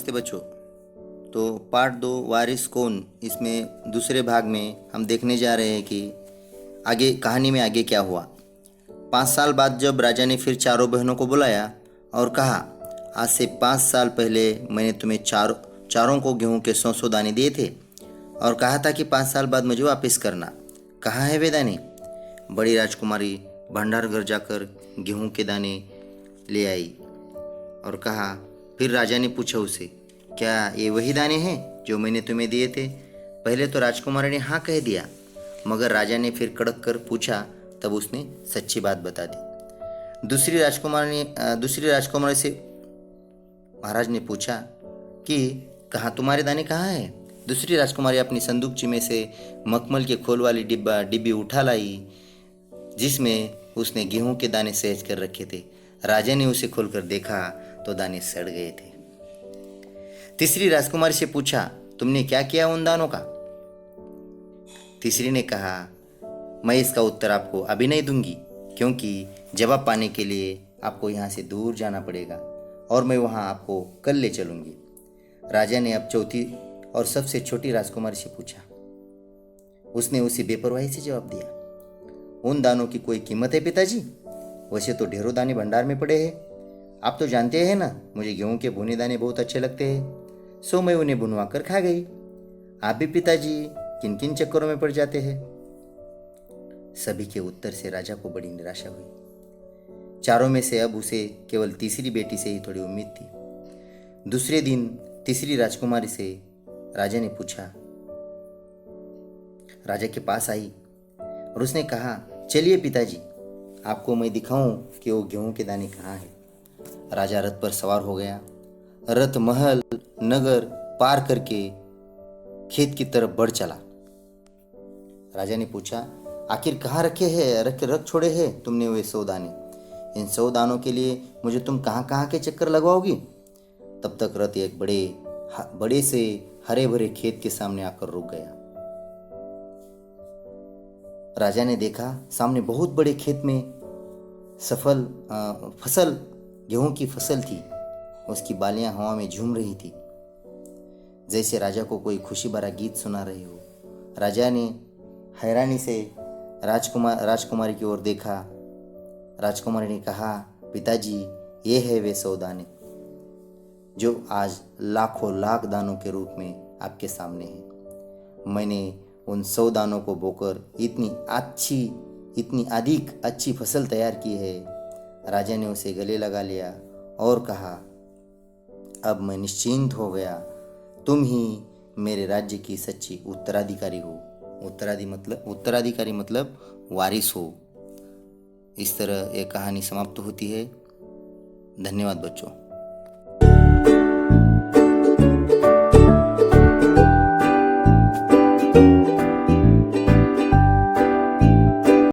नमस्ते बच्चों। तो पार्ट 2 वारिस कौन, इसमें दूसरे भाग में हम देखने जा रहे हैं कि आगे कहानी में आगे क्या हुआ। 5 साल बाद जब राजा ने फिर चारों बहनों को बुलाया और कहा, आज से 5 साल पहले मैंने तुम्हें चारों को गेहूं के 100 दाने दिए थे और कहा था कि 5 साल बाद मुझे वापस करना। कहाँ है वे दाने? बड़ी राजकुमारी भंडार घर जाकर गेहूं के दाने ले आई और कहा। फिर राजा ने पूछा उसे, क्या ये वही दाने हैं जो मैंने तुम्हें दिए थे? पहले तो राजकुमारी ने हाँ कह दिया, मगर राजा ने फिर कड़क कर पूछा, तब उसने सच्ची बात बता दी। दूसरी राजकुमारी से महाराज ने पूछा कि कहाँ तुम्हारे दाने कहाँ हैं? दूसरी राजकुमारी अपनी संदूकची में से मखमल के खोल वाली डिब्बी उठा लाई, जिसमें उसने गेहूं के दाने सहेज कर रखे थे। राजा ने उसे खोलकर देखा तो दाने सड़ गए थे। तीसरी राजकुमारी से पूछा, तुमने क्या किया उन दानों का? तीसरी ने कहा, मैं इसका उत्तर आपको अभी नहीं दूंगी, क्योंकि जवाब पाने के लिए आपको यहाँ से दूर जाना पड़ेगा और मैं वहाँ आपको कल ले चलूंगी। राजा ने अब चौथी और सबसे छोटी राजकुमारी से पूछा। उसने उसी बेपरवाही से जवाब दिया, उन दानों की कोई कीमत है पिताजी? वैसे तो ढेरों दाने भंडार में पड़े हैं। आप तो जानते हैं ना, मुझे गेहूं के भुने दाने बहुत अच्छे लगते हैं, सो मैं उन्हें भुनवा कर खा गई। आप भी पिताजी किन किन चक्करों में पड़ जाते हैं? सभी के उत्तर से राजा को बड़ी निराशा हुई। चारों में से अब उसे केवल तीसरी बेटी से ही थोड़ी उम्मीद थी। दूसरे दिन तीसरी राजकुमारी से राजा ने पूछा, राजा के पास आई और उसने कहा, चलिए पिताजी, आपको मैं दिखाऊं कि वो गेहूं के दाने कहाँ हैं। राजा रथ पर सवार हो गया। रथ महल नगर पार करके खेत की तरफ बढ़ चला। राजा ने पूछा, आखिर कहाँ रख छोड़े हैं तुमने वे 100 दाने? इन 100 दानों के लिए मुझे तुम कहाँ कहाँ के चक्कर लगवाओगी? तब तक रथ एक बड़े से हरे भरे खेत के सामने आकर रुक गया। राजा ने देखा, सामने बहुत बड़े खेत में फसल गेहूं की फसल थी। उसकी बालियां हवा में झूम रही थी, जैसे राजा को कोई खुशी भरा गीत सुना रही हो। राजा ने हैरानी से राजकुमारी की ओर देखा। राजकुमारी ने कहा, पिताजी, ये है वे 100 दाने जो आज लाखों लाख दानों के रूप में आपके सामने हैं। मैंने उन 100 दानों को बोकर इतनी अधिक अच्छी फसल तैयार की है। राजा ने उसे गले लगा लिया और कहा, अब मैं निश्चिंत हो गया। तुम ही मेरे राज्य की सच्ची उत्तराधिकारी हो। उत्तराधिकारी मतलब वारिस हो। इस तरह यह कहानी समाप्त होती है। धन्यवाद बच्चों।